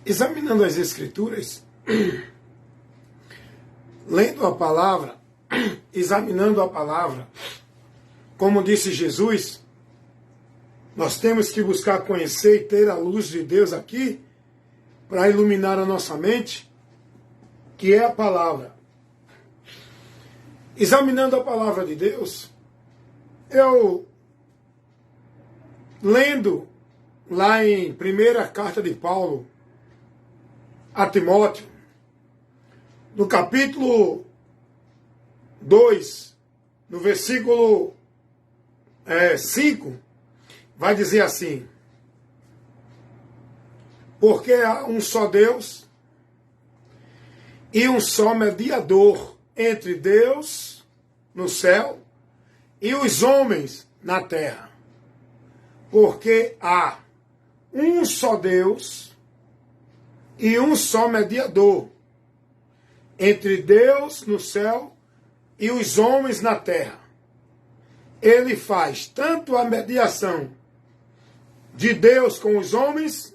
Examinando as Escrituras, lendo a palavra, examinando a palavra, como disse Jesus, nós temos que buscar conhecer e ter a luz de Deus aqui para iluminar a nossa mente, que é a palavra. Examinando a palavra de Deus, eu lendo lá em primeira carta de Paulo a Timóteo, no capítulo 2, no versículo 5, vai dizer assim: porque há um só Deus e um só mediador entre Deus no céu e os homens na terra. Porque há um só Deus e um só mediador entre Deus no céu e os homens na terra. Ele faz tanto a mediação de Deus com os homens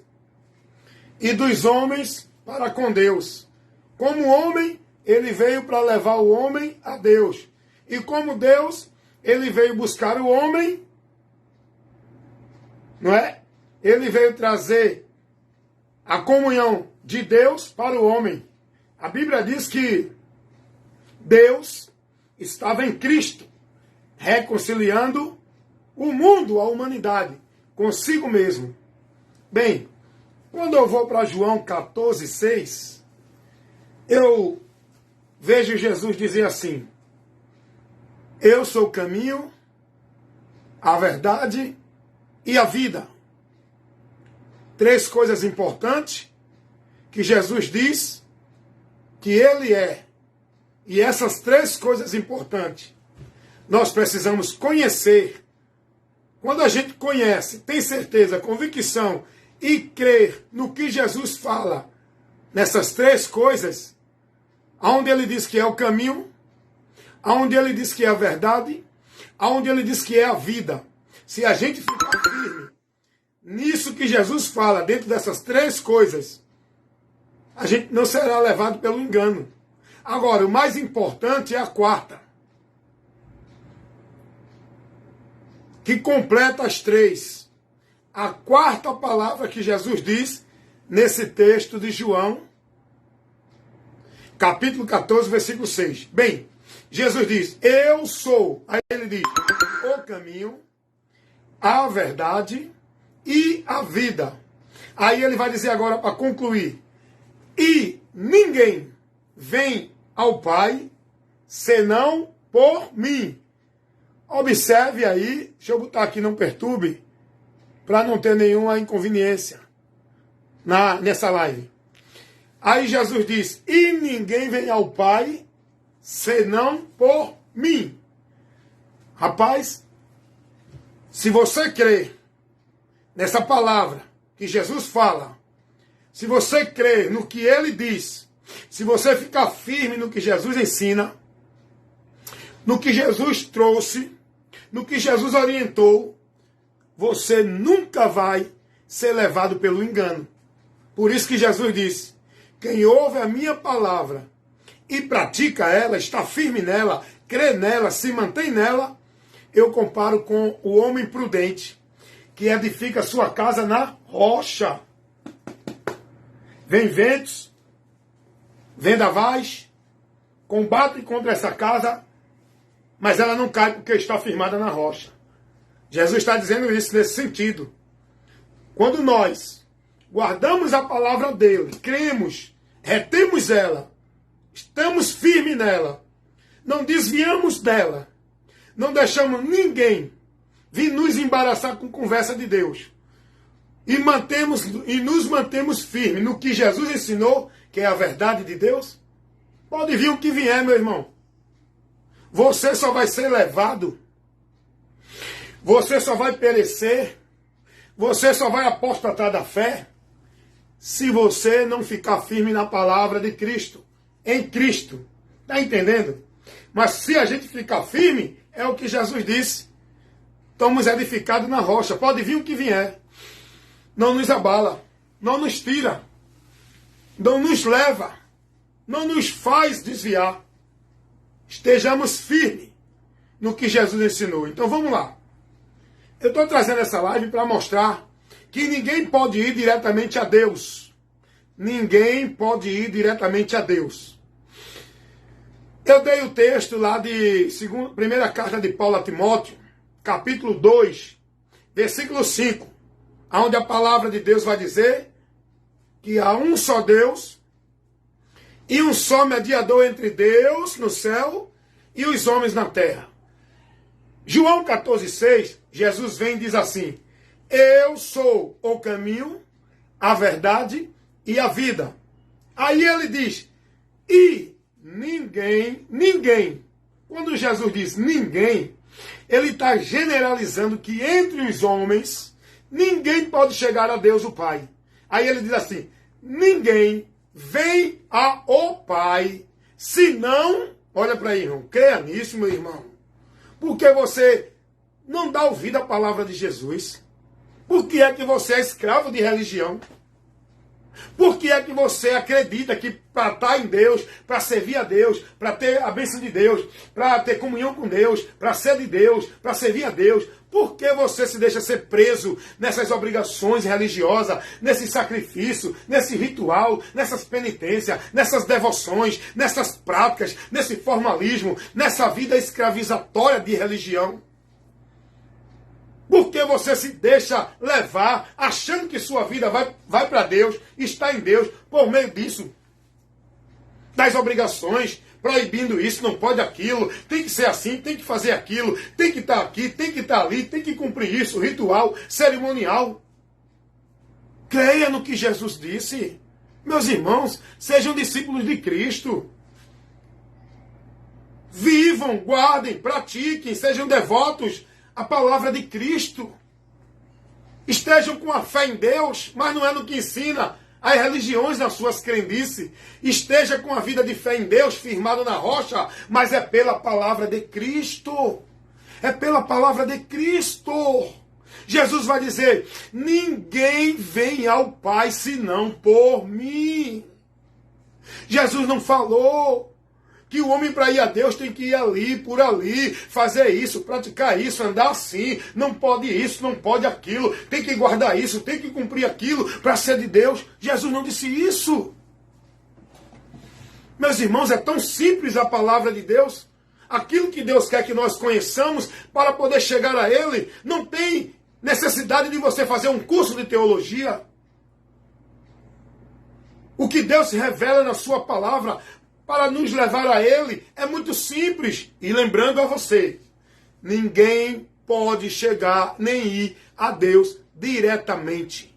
e dos homens para com Deus. Como homem, ele veio para levar o homem a Deus. E como Deus, ele veio buscar o homem, não é? Ele veio trazer a comunhão de Deus para o homem. A Bíblia diz que Deus estava em Cristo, reconciliando o mundo, a humanidade, consigo mesmo. Bem, quando eu vou para João 14,6, eu vejo Jesus dizer assim: eu sou o caminho, a verdade e a vida. 3 coisas importantes que Jesus diz que Ele é. E essas 3 coisas importantes nós precisamos conhecer. Quando a gente conhece, tem certeza, convicção e crer no que Jesus fala, nessas 3 coisas, aonde Ele diz que é o caminho, aonde Ele diz que é a verdade, aonde Ele diz que é a vida. Se a gente ficar firme nisso que Jesus fala, dentro dessas 3 coisas, a gente não será levado pelo engano. Agora, o mais importante é a 4ª, que completa as 3. A 4ª palavra que Jesus diz nesse texto de João, capítulo 14, versículo 6. Bem, Jesus diz: eu sou, aí ele diz, o caminho, a verdade e a vida. Aí ele vai dizer agora, para concluir: e ninguém vem ao Pai senão por mim. Observe aí, deixa eu botar aqui, não perturbe, para não ter nenhuma inconveniência nessa live. Aí Jesus diz: e ninguém vem ao Pai senão por mim. Rapaz, se você crer nessa palavra que Jesus fala, se você crer no que Ele diz, se você ficar firme no que Jesus ensina, no que Jesus trouxe, no que Jesus orientou, você nunca vai ser levado pelo engano. Por isso que Jesus disse: quem ouve a minha palavra e pratica ela, está firme nela, crê nela, se mantém nela, eu comparo com o homem prudente, que edifica sua casa na rocha. Vem ventos, vendavais, combatem contra essa casa, mas ela não cai porque está firmada na rocha. Jesus está dizendo isso nesse sentido. Quando nós guardamos a palavra dele, cremos, retemos ela, estamos firmes nela, não desviamos dela, não deixamos ninguém vir nos embaraçar com conversa de Deus, e nos mantemos firmes no que Jesus ensinou, que é a verdade de Deus, pode vir o que vier, meu irmão. Você só vai ser levado, você só vai perecer, você só vai apostatar da fé, se você não ficar firme na palavra de Cristo, em Cristo. Está entendendo? Mas se a gente ficar firme, é o que Jesus disse: estamos edificados na rocha, pode vir o que vier, não nos abala, não nos tira, não nos leva, não nos faz desviar. Estejamos firmes no que Jesus ensinou. Então vamos lá. Eu estou trazendo essa live para mostrar que ninguém pode ir diretamente a Deus. Ninguém pode ir diretamente a Deus. Eu dei o texto lá de primeira carta de Paulo a Timóteo, capítulo 2, versículo 5, onde a palavra de Deus vai dizer que há um só Deus e um só mediador entre Deus no céu e os homens na terra. João 14,6, Jesus vem e diz assim: eu sou o caminho, a verdade e a vida. Aí ele diz, e ninguém. Quando Jesus diz ninguém, ele está generalizando que entre os homens, ninguém pode chegar a Deus o Pai. Aí ele diz assim, ninguém vem ao Pai, senão, olha para aí, irmão, creia nisso, meu irmão. Porque você não dá ouvido à palavra de Jesus? Por que é que você é escravo de religião? Por que é que você acredita que para estar em Deus, para servir a Deus, para ter a bênção de Deus, para ter comunhão com Deus, para ser de Deus, para servir a Deus, por que você se deixa ser preso nessas obrigações religiosas, nesse sacrifício, nesse ritual, nessas penitências, nessas devoções, nessas práticas, nesse formalismo, nessa vida escravizatória de religião? Por que você se deixa levar, achando que sua vida vai para Deus, está em Deus, por meio disso? Das obrigações, proibindo isso, não pode aquilo, tem que ser assim, tem que fazer aquilo, tem que estar aqui, tem que estar ali, tem que cumprir isso, ritual, cerimonial. Creia no que Jesus disse. Meus irmãos, sejam discípulos de Cristo. Vivam, guardem, pratiquem, sejam devotos à palavra de Cristo. Estejam com a fé em Deus, mas não é no que ensina as religiões nas suas crendices. Esteja com a vida de fé em Deus, firmado na rocha, mas é pela palavra de Cristo. É pela palavra de Cristo. Jesus vai dizer, ninguém vem ao Pai senão por mim. Jesus não falou que o homem para ir a Deus tem que ir ali, por ali, fazer isso, praticar isso, andar assim, não pode isso, não pode aquilo, tem que guardar isso, tem que cumprir aquilo para ser de Deus. Jesus não disse isso. Meus irmãos, é tão simples a palavra de Deus. Aquilo que Deus quer que nós conheçamos para poder chegar a Ele, não tem necessidade de você fazer um curso de teologia. O que Deus revela na sua palavra para nos levar a Ele é muito simples. E lembrando a você, ninguém pode chegar nem ir a Deus diretamente.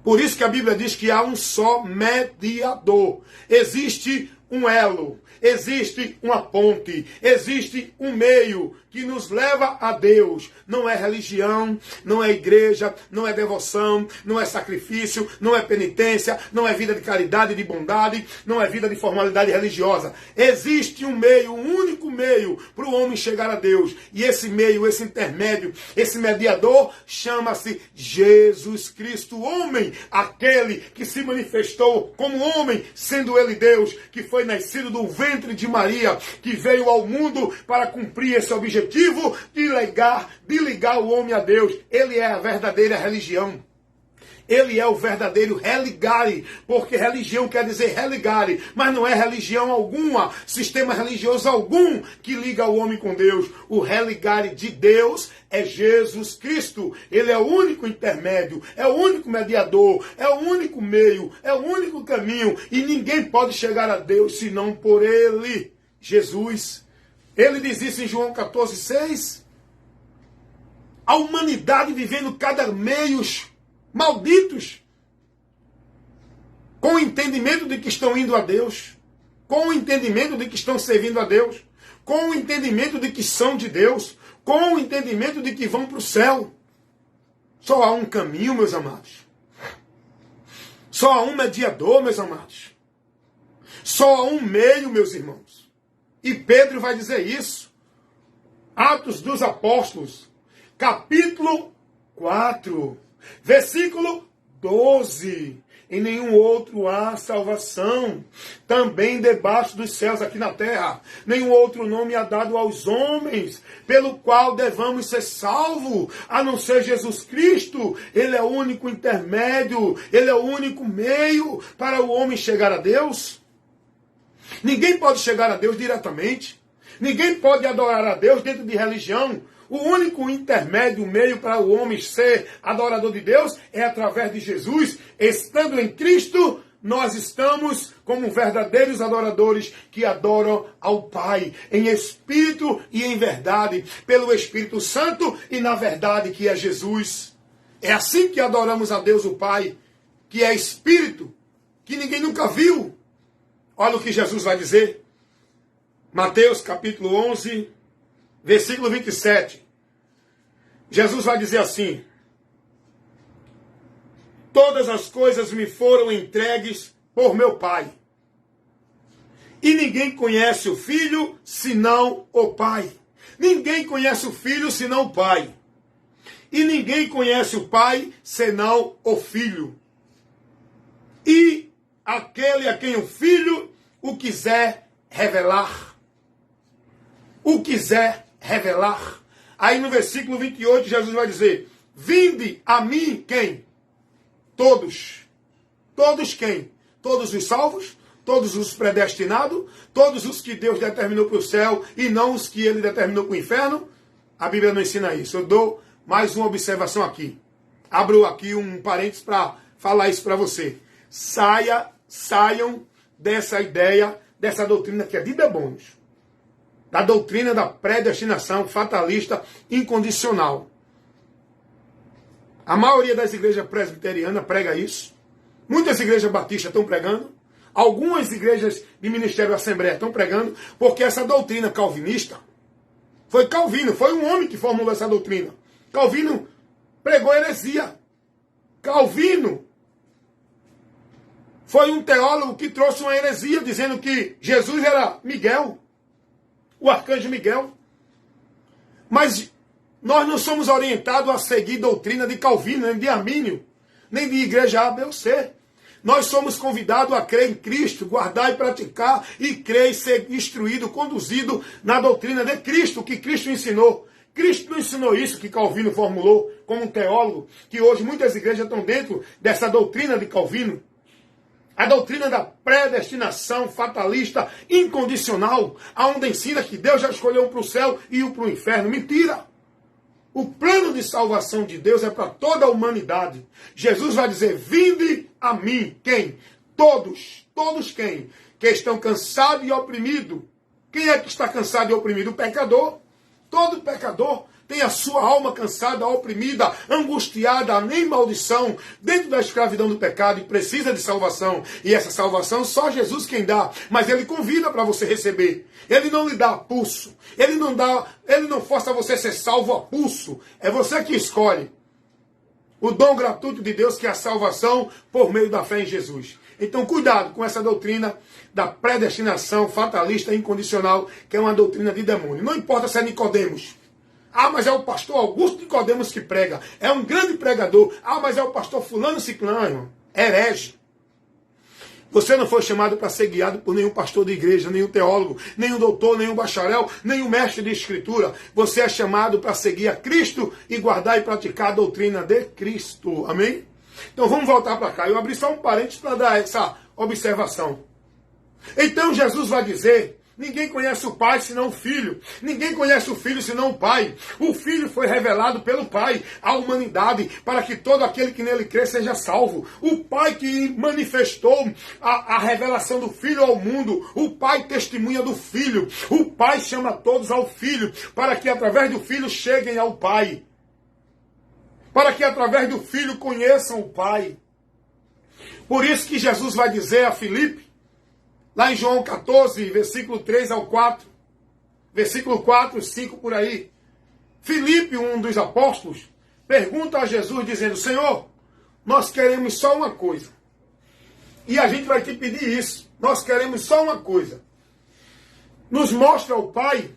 Por isso que a Bíblia diz que há um só mediador. Existe um elo, existe uma ponte, existe um meio que nos leva a Deus. Não é religião, não é igreja, não é devoção, não é sacrifício, não é penitência, não é vida de caridade e de bondade, não é vida de formalidade religiosa. Existe um meio, um único meio para o homem chegar a Deus. E esse meio, esse intermédio, esse mediador chama-se Jesus Cristo, homem, aquele que se manifestou como homem, sendo ele Deus, que foi nascido do ventre de Maria, que veio ao mundo para cumprir esse objetivo de ligar o homem a Deus. Ele é a verdadeira religião. Ele é o verdadeiro religare, porque religião quer dizer religare, mas não é religião alguma, sistema religioso algum que liga o homem com Deus. O religare de Deus é Jesus Cristo. Ele é o único intermédio, é o único mediador, é o único meio, é o único caminho, e ninguém pode chegar a Deus senão por Ele, Jesus. Ele diz isso em João 14,6. A humanidade vivendo cada meios malditos, com o entendimento de que estão indo a Deus, com o entendimento de que estão servindo a Deus, com o entendimento de que são de Deus, com o entendimento de que vão para o céu. Só há um caminho, meus amados. Só há um mediador, meus amados. Só há um meio, meus irmãos. E Pedro vai dizer isso. Atos dos Apóstolos, capítulo 4, versículo 12. em nenhum outro há salvação, também debaixo dos céus aqui na terra. Nenhum outro nome há dado aos homens, pelo qual devamos ser salvos, a não ser Jesus Cristo. Ele é o único intermédio, ele é o único meio para o homem chegar a Deus. Ninguém pode chegar a Deus diretamente. Ninguém pode adorar a Deus dentro de religião. O único intermédio, meio para o homem ser adorador de Deus é através de Jesus. Estando em Cristo, nós estamos como verdadeiros adoradores que adoram ao Pai, em espírito e em verdade, pelo Espírito Santo e na verdade que é Jesus. É assim que adoramos a Deus o Pai, que é espírito, que ninguém nunca viu. Olha o que Jesus vai dizer. Mateus capítulo 11, versículo 27. Jesus vai dizer assim: todas as coisas me foram entregues por meu Pai. E ninguém conhece o Filho senão o Pai. Ninguém conhece o Filho senão o Pai. E ninguém conhece o Pai senão o Filho. E aquele a quem o Filho o quiser revelar. O quiser revelar. Aí no versículo 28, Jesus vai dizer: vinde a mim quem? Todos. Todos quem? Todos os salvos? Todos os predestinados? Todos os que Deus determinou para o céu e não os que ele determinou para o inferno? A Bíblia não ensina isso. Eu dou mais uma observação aqui. Abro aqui um parênteses para falar isso para você. Saiam dessa ideia, dessa doutrina que é de demônios. Da doutrina da predestinação fatalista incondicional. A maioria das igrejas presbiterianas prega isso. Muitas igrejas batistas estão pregando. Algumas igrejas de Ministério Assembleia estão pregando, porque essa doutrina calvinista foi Calvino, foi um homem que formulou essa doutrina. Calvino pregou heresia. Calvino foi um teólogo que trouxe uma heresia, dizendo que Jesus era Miguel, o arcanjo Miguel. Mas nós não somos orientados a seguir doutrina de Calvino, nem de Armínio, nem de igreja A, B ou C. Nós somos convidados a crer em Cristo, guardar e praticar, e crer e ser instruído, conduzido na doutrina de Cristo, que Cristo ensinou. Cristo não ensinou isso que Calvino formulou como um teólogo, que hoje muitas igrejas estão dentro dessa doutrina de Calvino. A doutrina da predestinação fatalista incondicional, aonde ensina que Deus já escolheu um para o céu e um para o inferno. Mentira! O plano de salvação de Deus é para toda a humanidade. Jesus vai dizer: vinde a mim. Quem? Todos. Todos quem? Que estão cansados e oprimidos. Quem é que está cansado e oprimido? O pecador. Todo pecador tem a sua alma cansada, oprimida, angustiada, nem maldição, dentro da escravidão do pecado, e precisa de salvação. E essa salvação só Jesus quem dá, mas ele convida para você receber. Ele não lhe dá a pulso. Ele não força você a ser salvo a pulso. É você que escolhe o dom gratuito de Deus, que é a salvação por meio da fé em Jesus. Então, cuidado com essa doutrina da predestinação fatalista incondicional, que é uma doutrina de demônio. Não importa se é Nicodemos. Ah, mas é o pastor Augusto Nicodemos que prega. É um grande pregador. Ah, mas é o pastor fulano ciclano. Herege. Você não foi chamado para ser guiado por nenhum pastor de igreja, nenhum teólogo, nenhum doutor, nenhum bacharel, nenhum mestre de escritura. Você é chamado para seguir a Cristo e guardar e praticar a doutrina de Cristo. Amém? Então vamos voltar para cá. Eu abri só um parênteses para dar essa observação. Então Jesus vai dizer: ninguém conhece o Pai senão o Filho. Ninguém conhece o Filho senão o Pai. O Filho foi revelado pelo Pai à humanidade, para que todo aquele que nele crê seja salvo. O Pai que manifestou a revelação do Filho ao mundo. O Pai testemunha do Filho. O Pai chama todos ao Filho, para que através do Filho cheguem ao Pai. Para que através do Filho conheçam o Pai. Por isso que Jesus vai dizer a Filipe, lá em João 14, versículo 3 ao 4, versículo 4, 5 por aí. Filipe, um dos apóstolos, pergunta a Jesus dizendo: Senhor, nós queremos só uma coisa. E a gente vai te pedir isso. Nós queremos só uma coisa. Nos mostra o Pai.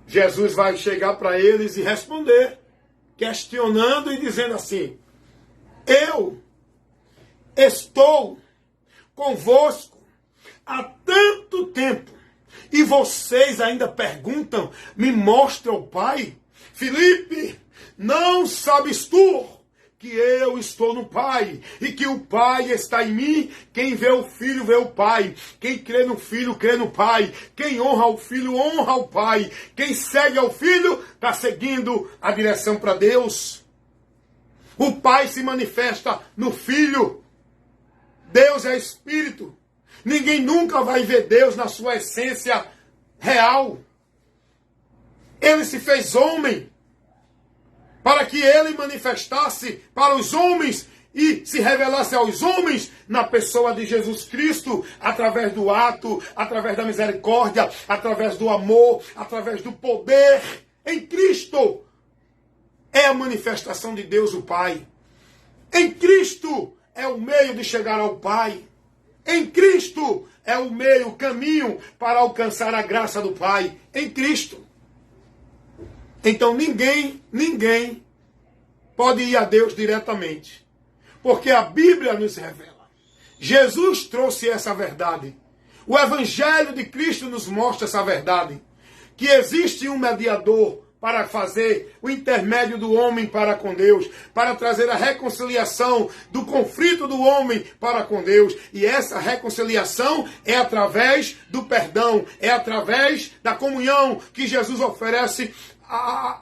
Jesus vai chegar para eles e responder, questionando e dizendo assim: eu estou convosco há tanto tempo e vocês ainda perguntam, me mostra o Pai? Filipe, não sabes tu que eu estou no Pai e que o Pai está em mim? Quem vê o Filho vê o Pai. Quem crê no Filho crê no Pai. Quem honra o Filho honra o Pai. Quem segue ao Filho está seguindo a direção para Deus. O Pai se manifesta no Filho. Deus é Espírito. Ninguém nunca vai ver Deus na sua essência real. Ele se fez homem para que ele manifestasse para os homens e se revelasse aos homens na pessoa de Jesus Cristo, através do ato, através da misericórdia, através do amor, através do poder em Cristo. É a manifestação de Deus o Pai. Em Cristo é o meio de chegar ao Pai. Em Cristo é o meio, o caminho para alcançar a graça do Pai. Em Cristo. Então ninguém pode ir a Deus diretamente. Porque a Bíblia nos revela. Jesus trouxe essa verdade. O Evangelho de Cristo nos mostra essa verdade. Que existe um mediador para fazer o intermédio do homem para com Deus, para trazer a reconciliação do conflito do homem para com Deus. E essa reconciliação é através do perdão, é através da comunhão que Jesus oferece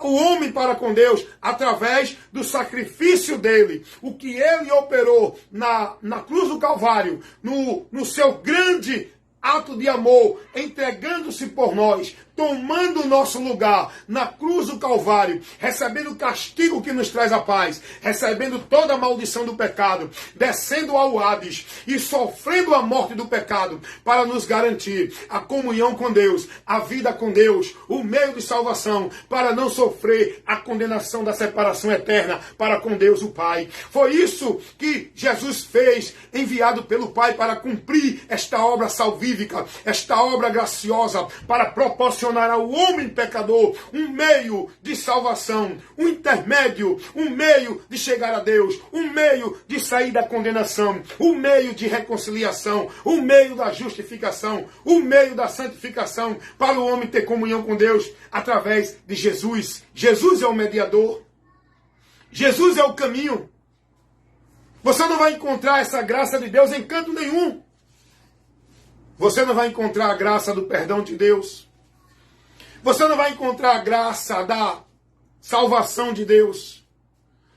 o homem para com Deus, através do sacrifício dele. O que ele operou na cruz do Calvário, no seu grande ato de amor, entregando-se por nós, tomando o nosso lugar na cruz do Calvário, recebendo o castigo que nos traz a paz, recebendo toda a maldição do pecado, descendo ao Hades e sofrendo a morte do pecado para nos garantir a comunhão com Deus, a vida com Deus, o meio de salvação, para não sofrer a condenação da separação eterna para com Deus o Pai. Foi isso que Jesus fez, enviado pelo Pai para cumprir esta obra salvífica, esta obra graciosa, para proporcionar ao homem pecador um meio de salvação, um intermédio, um meio de chegar a Deus, um meio de sair da condenação, um meio de reconciliação, um meio da justificação, um meio da santificação, para o homem ter comunhão com Deus através de Jesus. Jesus é o mediador. Jesus é o caminho. Você não vai encontrar essa graça de Deus em canto nenhum. Você não vai encontrar a graça do perdão de Deus. Você não vai encontrar a graça da salvação de Deus.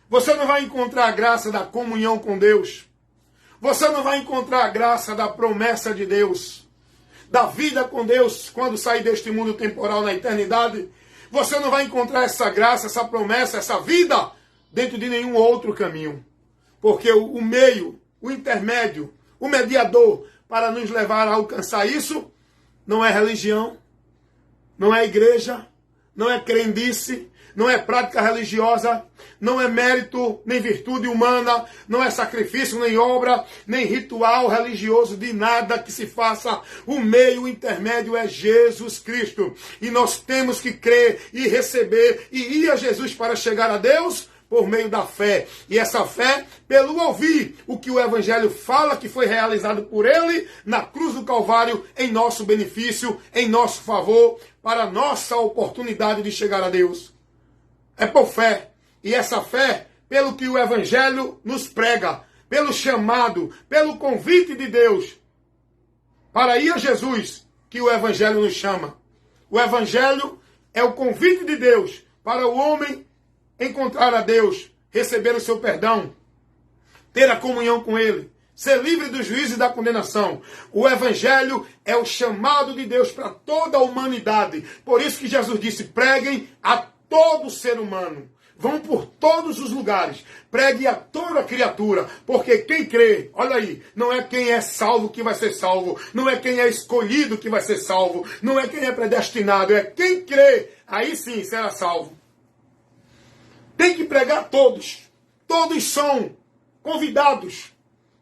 Você não vai encontrar a graça da comunhão com Deus. Você não vai encontrar a graça da promessa de Deus. Da vida com Deus quando sair deste mundo temporal na eternidade. Você não vai encontrar essa graça, essa promessa, essa vida dentro de nenhum outro caminho. Porque o meio, o intermédio, o mediador para nos levar a alcançar isso não é religião. Não é igreja, não é crendice, não é prática religiosa, não é mérito nem virtude humana, não é sacrifício nem obra, nem ritual religioso de nada que se faça. O meio intermédio é Jesus Cristo. E nós temos que crer e receber e ir a Jesus para chegar a Deus por meio da fé. E essa fé pelo ouvir o que o Evangelho fala que foi realizado por ele na cruz do Calvário em nosso benefício, em nosso favor, para a nossa oportunidade de chegar a Deus. É por fé. E essa fé pelo que o Evangelho nos prega, pelo chamado, pelo convite de Deus para ir a Jesus, que o Evangelho nos chama. O Evangelho é o convite de Deus para o homem encontrar a Deus, receber o seu perdão, ter a comunhão com Ele, ser livre do juízo e da condenação. O Evangelho é o chamado de Deus para toda a humanidade. Por isso que Jesus disse, preguem a todo ser humano. Vão por todos os lugares. Pregue a toda criatura. Porque quem crê, olha aí, não é quem é salvo que vai ser salvo. Não é quem é escolhido que vai ser salvo. Não é quem é predestinado. É quem crê. Aí sim será salvo. Tem que pregar a todos. Todos são convidados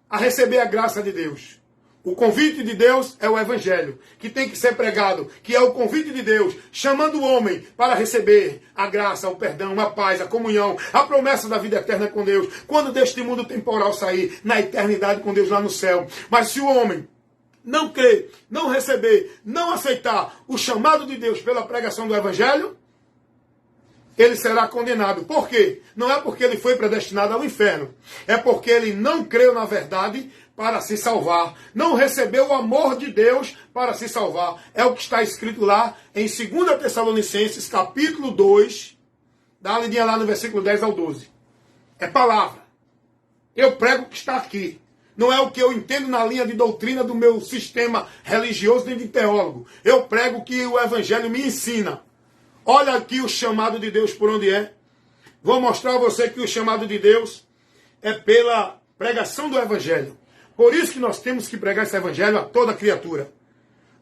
a receber a graça de Deus. O convite de Deus é o evangelho, que tem que ser pregado, que é o convite de Deus, chamando o homem para receber a graça, o perdão, a paz, a comunhão, a promessa da vida eterna com Deus, quando deste mundo temporal sair, na eternidade com Deus lá no céu. Mas se o homem não crer, não receber, não aceitar o chamado de Deus pela pregação do evangelho, ele será condenado. Por quê? Não é porque ele foi predestinado ao inferno, é porque ele não creu na verdade para se salvar, não recebeu o amor de Deus para se salvar. É o que está escrito lá em 2 Tessalonicenses, capítulo 2, dá uma lidinha lá no versículo 10 ao 12. É palavra. Eu prego o que está aqui. Não é o que eu entendo na linha de doutrina do meu sistema religioso nem de teólogo. Eu prego o que o evangelho me ensina. Olha aqui o chamado de Deus por onde é. Vou mostrar a você que o chamado de Deus é pela pregação do evangelho. Por isso que nós temos que pregar esse evangelho a toda criatura.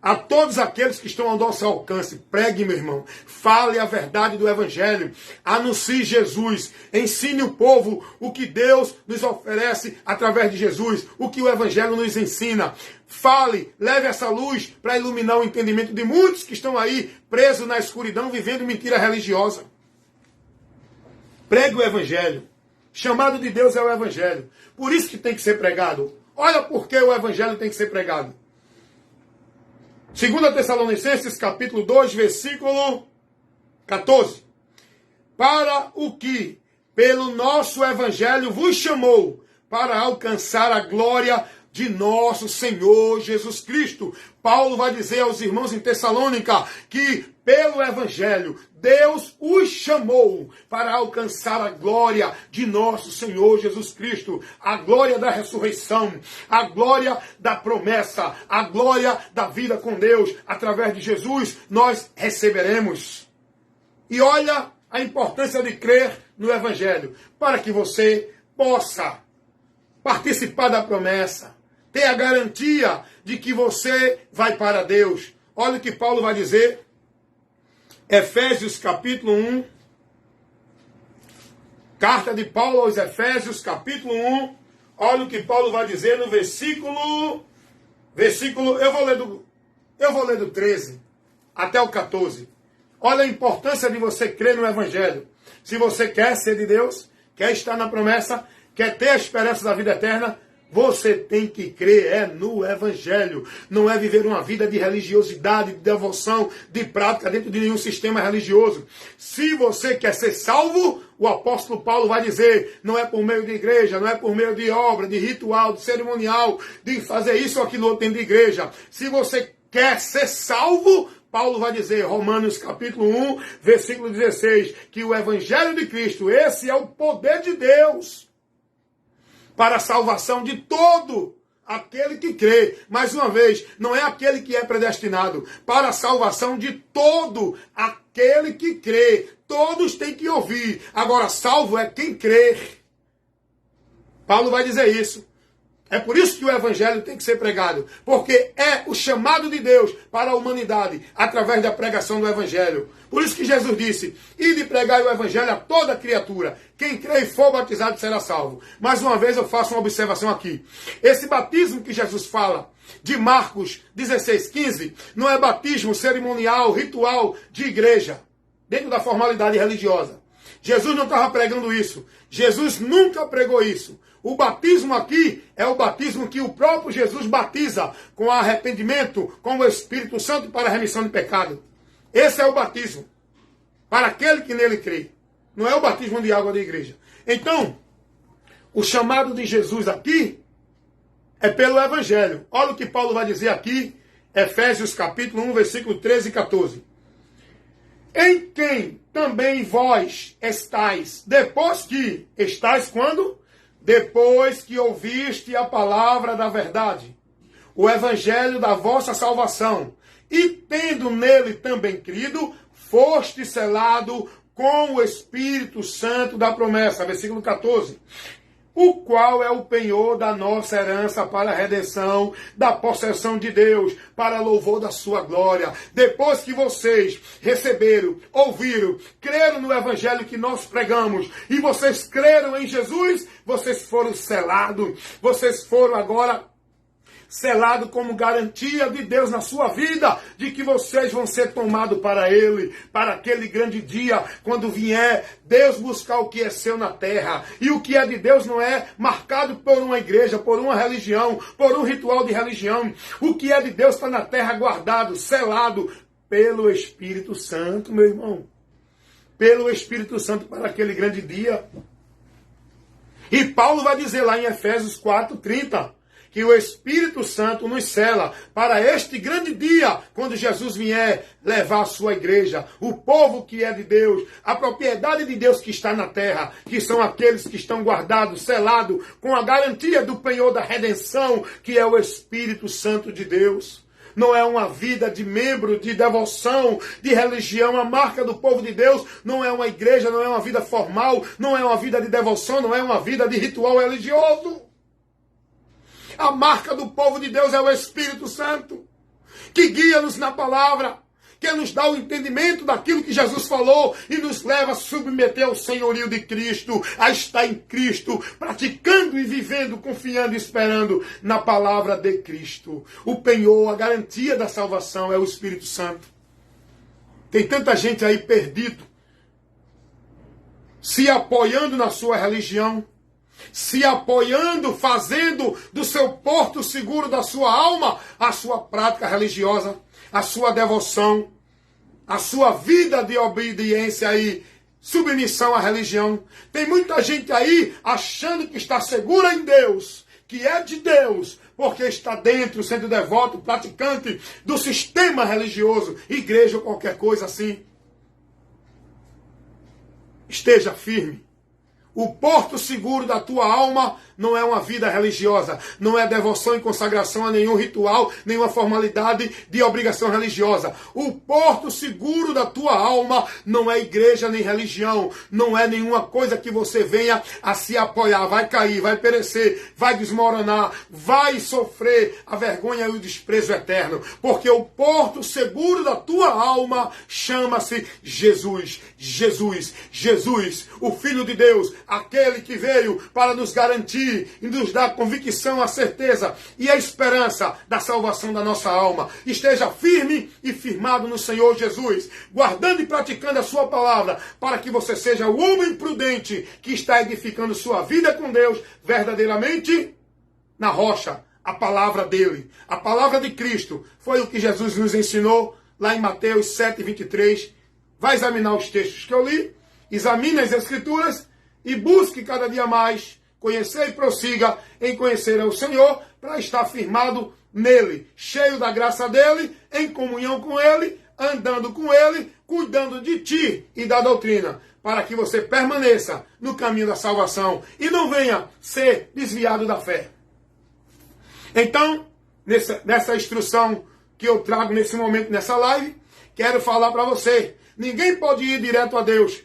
A todos aqueles que estão ao nosso alcance. Pregue, meu irmão. Fale a verdade do evangelho. Anuncie Jesus. Ensine o povo o que Deus nos oferece através de Jesus. O que o evangelho nos ensina. Fale, leve essa luz para iluminar o entendimento de muitos que estão aí presos na escuridão, vivendo mentira religiosa. Pregue o evangelho. Chamado de Deus é o evangelho. Por isso que tem que ser pregado. Olha por que o evangelho tem que ser pregado. 2 Tessalonicenses, capítulo 2, versículo 14. Para o que, pelo nosso evangelho, vos chamou, para alcançar a glória de nosso Senhor Jesus Cristo. Paulo vai dizer aos irmãos em Tessalônica que, pelo evangelho, Deus os chamou para alcançar a glória de nosso Senhor Jesus Cristo, a glória da ressurreição, a glória da promessa, a glória da vida com Deus. Através de Jesus, nós receberemos. E olha a importância de crer no evangelho, para que você possa participar da promessa, ter a garantia de que você vai para Deus. Olha o que Paulo vai dizer. Efésios capítulo 1, carta de Paulo aos Efésios capítulo 1, olha o que Paulo vai dizer no versículo, eu vou ler do 13 até o 14. Olha a importância de você crer no evangelho. Se você quer ser de Deus, quer estar na promessa, quer ter a esperança da vida eterna, você tem que crer no evangelho. Não é viver uma vida de religiosidade, de devoção, de prática dentro de nenhum sistema religioso. Se você quer ser salvo, o apóstolo Paulo vai dizer, não é por meio de igreja, não é por meio de obra, de ritual, de cerimonial, de fazer isso ou aquilo outro dentro de igreja. Se você quer ser salvo, Paulo vai dizer, Romanos capítulo 1, versículo 16, que o evangelho de Cristo, esse é o poder de Deus para a salvação de todo aquele que crê. Mais uma vez, não é aquele que é predestinado. Para a salvação de todo aquele que crê. Todos têm que ouvir. Agora, salvo é quem crê. Paulo vai dizer isso. É por isso que o evangelho tem que ser pregado. Porque é o chamado de Deus para a humanidade através da pregação do evangelho. Por isso que Jesus disse, ide pregar o evangelho a toda criatura. Quem crê e for batizado será salvo. Mais uma vez eu faço uma observação aqui. Esse batismo que Jesus fala, de Marcos 16:15, não é batismo cerimonial, ritual de igreja, dentro da formalidade religiosa. Jesus não estava pregando isso. Jesus nunca pregou isso. O batismo aqui é o batismo que o próprio Jesus batiza com arrependimento, com o Espírito Santo para a remissão de pecado. Esse é o batismo para aquele que nele crê. Não é o batismo de água da igreja. Então, o chamado de Jesus aqui é pelo evangelho. Olha o que Paulo vai dizer aqui, Efésios capítulo 1, versículo 13 e 14. Em quem também vós estáis, depois que estáis quando? Depois que ouviste a palavra da verdade, o evangelho da vossa salvação, e tendo nele também crido, foste selado com o Espírito Santo da promessa, versículo 14, o qual é o penhor da nossa herança para a redenção da possessão de Deus, para louvor da sua glória. Depois que vocês receberam, ouviram, creram no evangelho que nós pregamos, e vocês creram em Jesus, vocês foram selados, vocês foram agora selado como garantia de Deus na sua vida, de que vocês vão ser tomados para Ele, para aquele grande dia, quando vier Deus buscar o que é seu na terra. E o que é de Deus não é marcado por uma igreja, por uma religião, por um ritual de religião. O que é de Deus está na terra guardado, selado pelo Espírito Santo, meu irmão. Pelo Espírito Santo para aquele grande dia. E Paulo vai dizer lá em Efésios 4:30, que o Espírito Santo nos sela para este grande dia, quando Jesus vier levar a sua igreja, o povo que é de Deus, a propriedade de Deus que está na terra, que são aqueles que estão guardados, selados, com a garantia do penhor da redenção, que é o Espírito Santo de Deus. Não é uma vida de membro, de devoção, de religião. A marca do povo de Deus não é uma igreja, não é uma vida formal, não é uma vida de devoção, não é uma vida de ritual religioso. A marca do povo de Deus é o Espírito Santo, que guia-nos na palavra, que nos dá o entendimento daquilo que Jesus falou e nos leva a submeter ao senhorio de Cristo, a estar em Cristo, praticando e vivendo, confiando e esperando na palavra de Cristo. O penhor, a garantia da salvação é o Espírito Santo. Tem tanta gente aí perdido, se apoiando na sua religião, se apoiando, fazendo do seu porto seguro da sua alma a sua prática religiosa, a sua devoção, a sua vida de obediência e submissão à religião. Tem muita gente aí achando que está segura em Deus, que é de Deus, porque está dentro, sendo devoto, praticante do sistema religioso, igreja ou qualquer coisa assim. Esteja firme. O porto seguro da tua alma não é uma vida religiosa, não é devoção e consagração a nenhum ritual, nenhuma formalidade de obrigação religiosa. O porto seguro da tua alma não é igreja nem religião, não é nenhuma coisa que você venha a se apoiar, vai cair, vai perecer, vai desmoronar, vai sofrer a vergonha e o desprezo eterno, porque o porto seguro da tua alma chama-se Jesus, Jesus, Jesus, o Filho de Deus, aquele que veio para nos garantir e nos dar a convicção, a certeza e a esperança da salvação da nossa alma. Esteja firme e firmado no Senhor Jesus, guardando e praticando a sua palavra, para que você seja o homem prudente que está edificando sua vida com Deus verdadeiramente na rocha, a palavra dele. A palavra de Cristo foi o que Jesus nos ensinou lá em Mateus 7:23. Vai examinar os textos que eu li, examine as Escrituras e busque cada dia mais conhecer e prossiga em conhecer ao Senhor, para estar firmado nele, cheio da graça dele, em comunhão com ele, andando com ele, cuidando de ti e da doutrina, para que você permaneça no caminho da salvação e não venha ser desviado da fé. Então, nessa instrução que eu trago nesse momento, nessa live, quero falar para você, ninguém pode ir direto a Deus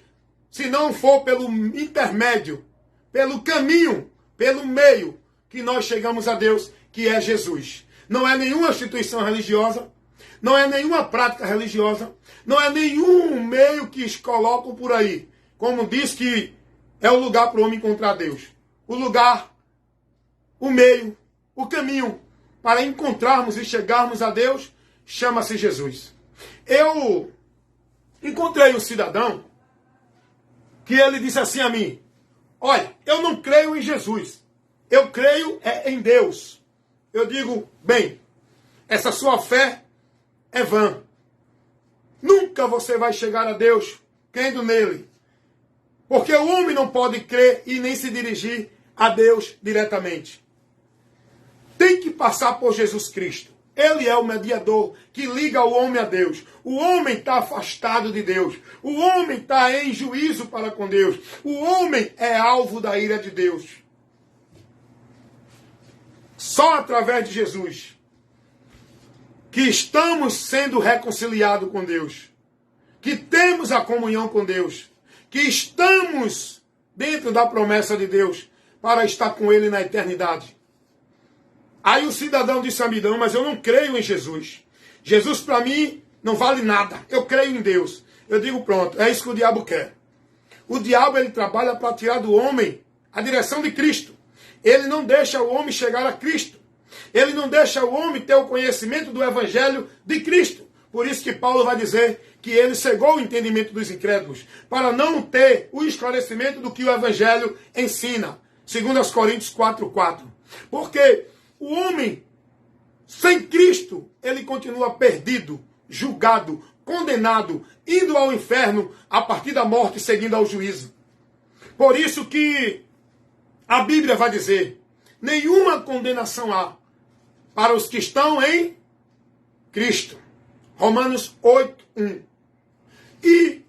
se não for pelo intermédio, pelo caminho, pelo meio que nós chegamos a Deus, que é Jesus. Não é nenhuma instituição religiosa, não é nenhuma prática religiosa, não é nenhum meio que colocam por aí, como diz que é o lugar para o homem encontrar Deus. O lugar, o meio, o caminho para encontrarmos e chegarmos a Deus chama-se Jesus. Eu encontrei um cidadão que ele disse assim a mim: olha, eu não creio em Jesus, eu creio em Deus. Eu digo, bem, essa sua fé é vã. Nunca você vai chegar a Deus crendo nele. Porque o homem não pode crer e nem se dirigir a Deus diretamente. Tem que passar por Jesus Cristo. Ele é o mediador que liga o homem a Deus. O homem está afastado de Deus. O homem está em juízo para com Deus. O homem é alvo da ira de Deus. Só através de Jesus que estamos sendo reconciliados com Deus, que temos a comunhão com Deus, que estamos dentro da promessa de Deus para estar com Ele na eternidade. Aí o cidadão disse a mim: não, mas eu não creio em Jesus. Jesus para mim não vale nada. Eu creio em Deus. Eu digo, pronto, é isso que o diabo quer. O diabo, ele trabalha para tirar do homem a direção de Cristo. Ele não deixa o homem chegar a Cristo. Ele não deixa o homem ter o conhecimento do evangelho de Cristo. Por isso que Paulo vai dizer que ele cegou o entendimento dos incrédulos, para não ter o esclarecimento do que o evangelho ensina. 2 Coríntios 4:4. Porque o homem sem Cristo, ele continua perdido, julgado, condenado, indo ao inferno a partir da morte, seguindo ao juízo. Por isso que a Bíblia vai dizer: nenhuma condenação há para os que estão em Cristo. Romanos 8:1. E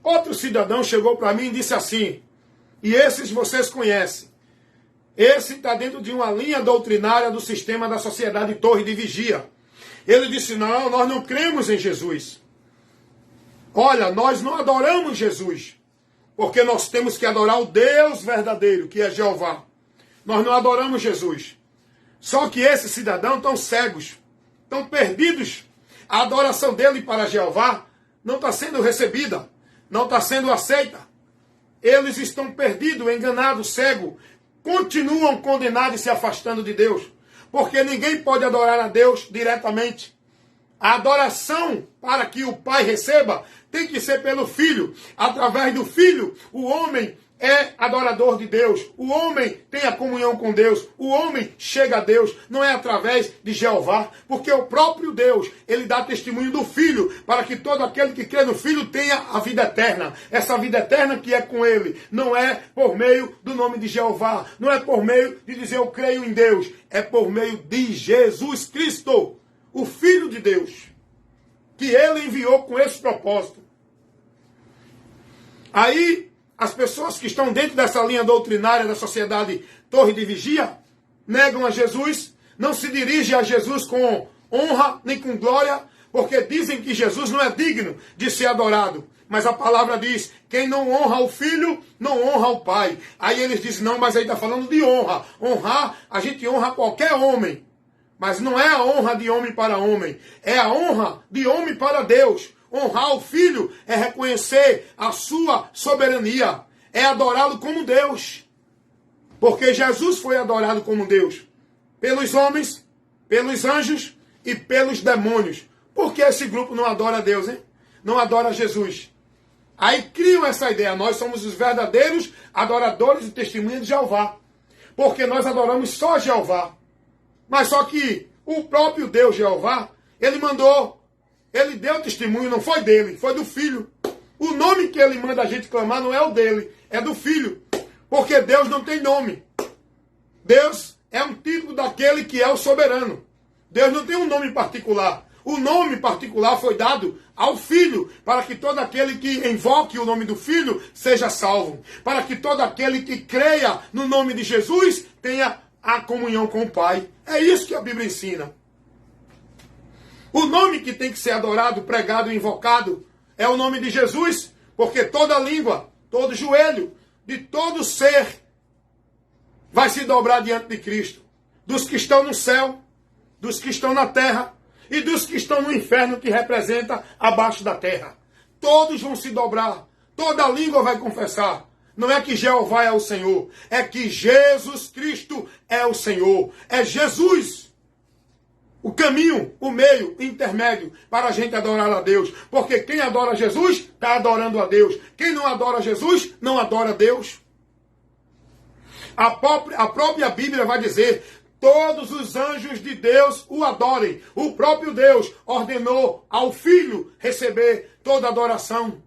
outro cidadão chegou para mim e disse assim, e esses vocês conhecem, esse está dentro de uma linha doutrinária do sistema da sociedade Torre de Vigia. Ele disse: não, nós não cremos em Jesus. Olha, nós não adoramos Jesus, porque nós temos que adorar o Deus verdadeiro, que é Jeová. Nós não adoramos Jesus. Só que esses cidadãos estão cegos, estão perdidos. A adoração dele para Jeová não está sendo recebida, não está sendo aceita. Eles estão perdidos, enganados, cegos, continuam condenados e se afastando de Deus, porque ninguém pode adorar a Deus diretamente. A adoração, para que o Pai receba, tem que ser pelo Filho. Através do Filho, o homem é adorador de Deus. O homem tem a comunhão com Deus. O homem chega a Deus. Não é através de Jeová, porque o próprio Deus, ele dá testemunho do Filho, para que todo aquele que crê no Filho tenha a vida eterna. Essa vida eterna que é com ele. Não é por meio do nome de Jeová. Não é por meio de dizer eu creio em Deus. É por meio de Jesus Cristo, o Filho de Deus, que ele enviou com esse propósito. Aí, as pessoas que estão dentro dessa linha doutrinária da sociedade Torre de Vigia negam a Jesus, não se dirigem a Jesus com honra nem com glória, porque dizem que Jesus não é digno de ser adorado. Mas a palavra diz: quem não honra o Filho, não honra o Pai. Aí eles dizem: não, mas aí está falando de honra. Honrar, a gente honra qualquer homem. Mas não é a honra de homem para homem, é a honra de homem para Deus. Honrar o Filho é reconhecer a sua soberania, é adorá-lo como Deus. Porque Jesus foi adorado como Deus, pelos homens, pelos anjos e pelos demônios. Por que esse grupo não adora Deus, hein? Não adora Jesus. Aí criam essa ideia: nós somos os verdadeiros adoradores e testemunhas de Jeová, porque nós adoramos só Jeová. Mas só que o próprio Deus Jeová, ele mandou, ele deu testemunho, não foi dele, foi do Filho. O nome que ele manda a gente clamar não é o dele, é do Filho. Porque Deus não tem nome. Deus é um título daquele que é o soberano. Deus não tem um nome particular. O nome particular foi dado ao Filho, para que todo aquele que invoque o nome do Filho seja salvo. Para que todo aquele que creia no nome de Jesus tenha a comunhão com o Pai. É isso que a Bíblia ensina. O nome que tem que ser adorado, pregado e invocado é o nome de Jesus, porque toda língua, todo joelho, de todo ser vai se dobrar diante de Cristo. Dos que estão no céu, dos que estão na terra e dos que estão no inferno, que representa abaixo da terra. Todos vão se dobrar, toda língua vai confessar. Não é que Jeová é o Senhor, é que Jesus Cristo é o Senhor. É Jesus o caminho, o meio, o intermédio para a gente adorar a Deus. Porque quem adora Jesus está adorando a Deus. Quem não adora Jesus não adora a Deus. A própria Bíblia vai dizer: todos os anjos de Deus o adorem. O próprio Deus ordenou ao Filho receber toda adoração.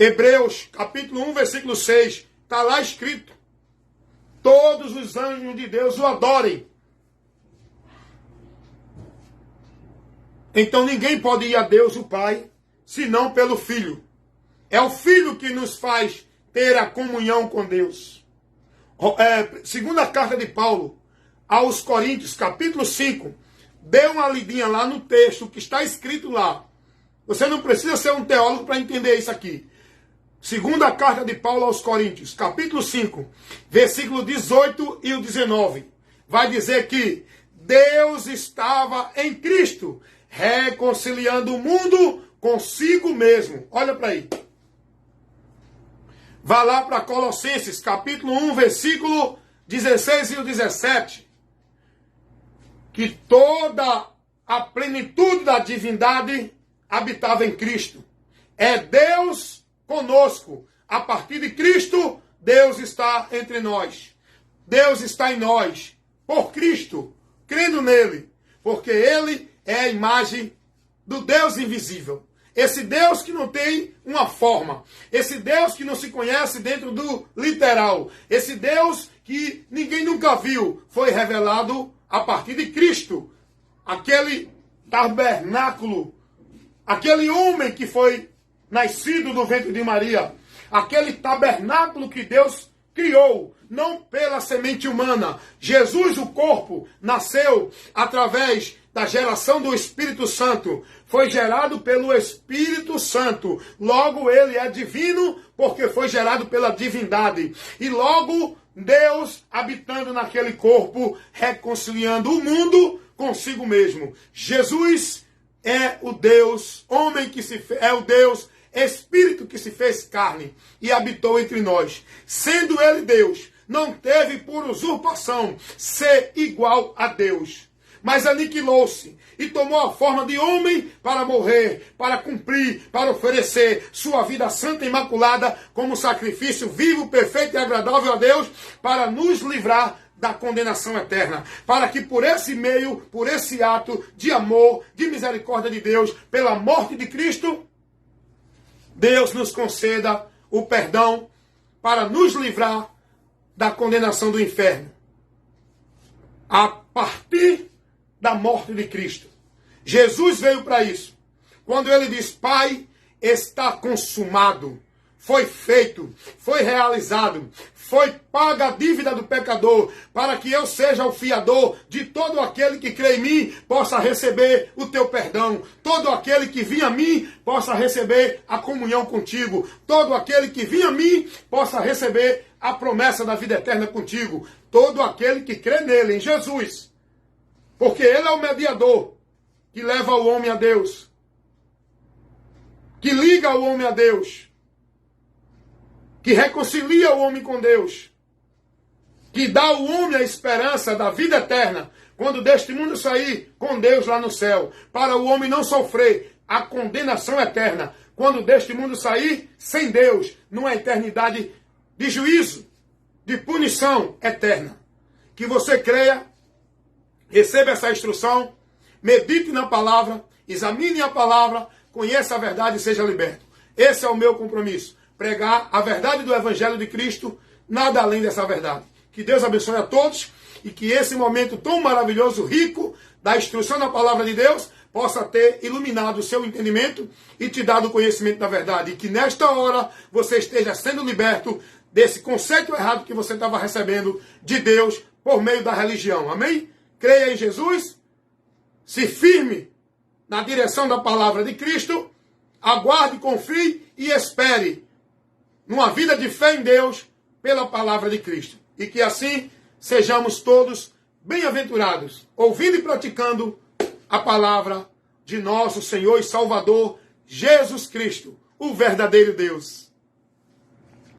Hebreus, capítulo 1, versículo 6, está lá escrito: todos os anjos de Deus o adorem. Então ninguém pode ir a Deus, o Pai, senão pelo Filho. É o Filho que nos faz ter a comunhão com Deus. Segunda carta de Paulo aos Coríntios, capítulo 5, dê uma lidinha lá no texto que está escrito lá. Você não precisa ser um teólogo para entender isso aqui. Segunda carta de Paulo aos Coríntios, capítulo 5, versículo 18 e o 19. Vai dizer que Deus estava em Cristo, reconciliando o mundo consigo mesmo. Olha para aí. Vá lá para Colossenses, capítulo 1, versículo 16 e o 17. que toda a plenitude da divindade habitava em Cristo. É Deus conosco. A partir de Cristo, Deus está entre nós. Deus está em nós. Por Cristo, crendo nele. Porque ele é a imagem do Deus invisível. Esse Deus que não tem uma forma. Esse Deus que não se conhece dentro do literal. Esse Deus que ninguém nunca viu. Foi revelado a partir de Cristo. Aquele tabernáculo. Aquele homem que foi nascido do ventre de Maria. Aquele tabernáculo que Deus criou. Não pela semente humana. Jesus, o corpo, nasceu através da geração do Espírito Santo. Foi gerado pelo Espírito Santo. Logo, ele é divino porque foi gerado pela divindade. E logo, Deus habitando naquele corpo, reconciliando o mundo consigo mesmo. Jesus é o Deus, homem que é o Deus, Espírito que se fez carne e habitou entre nós. Sendo ele Deus, não teve por usurpação ser igual a Deus, mas aniquilou-se e tomou a forma de homem para morrer, para cumprir, para oferecer sua vida santa e imaculada como sacrifício vivo, perfeito e agradável a Deus, para nos livrar da condenação eterna, para que por esse meio, por esse ato de amor, de misericórdia de Deus, pela morte de Cristo, Deus nos conceda o perdão para nos livrar da condenação do inferno. A partir da morte de Cristo. Jesus veio para isso. Quando ele diz, Pai, está consumado. Foi feito, foi realizado, foi paga a dívida do pecador, para que eu seja o fiador de todo aquele que crê em mim, possa receber o teu perdão. Todo aquele que vinha a mim, possa receber a comunhão contigo. Todo aquele que vinha a mim, possa receber a promessa da vida eterna contigo. Todo aquele que crê nele, em Jesus. Porque ele é o mediador que leva o homem a Deus. Que liga o homem a Deus. Que reconcilia o homem com Deus, que dá ao homem a esperança da vida eterna, quando deste mundo sair com Deus lá no céu, para o homem não sofrer a condenação eterna, quando deste mundo sair sem Deus, numa eternidade de juízo, de punição eterna. Que você creia, receba essa instrução, medite na palavra, examine a palavra, conheça a verdade e seja liberto. Esse é o meu compromisso. Pregar a verdade do Evangelho de Cristo, nada além dessa verdade. Que Deus abençoe a todos e que esse momento tão maravilhoso, rico, da instrução da palavra de Deus, possa ter iluminado o seu entendimento e te dado o conhecimento da verdade. E que nesta hora você esteja sendo liberto desse conceito errado que você estava recebendo de Deus por meio da religião. Amém? Creia em Jesus, se firme na direção da palavra de Cristo, aguarde, confie e espere numa vida de fé em Deus, pela palavra de Cristo. E que assim sejamos todos bem-aventurados, ouvindo e praticando a palavra de nosso Senhor e Salvador, Jesus Cristo, o verdadeiro Deus.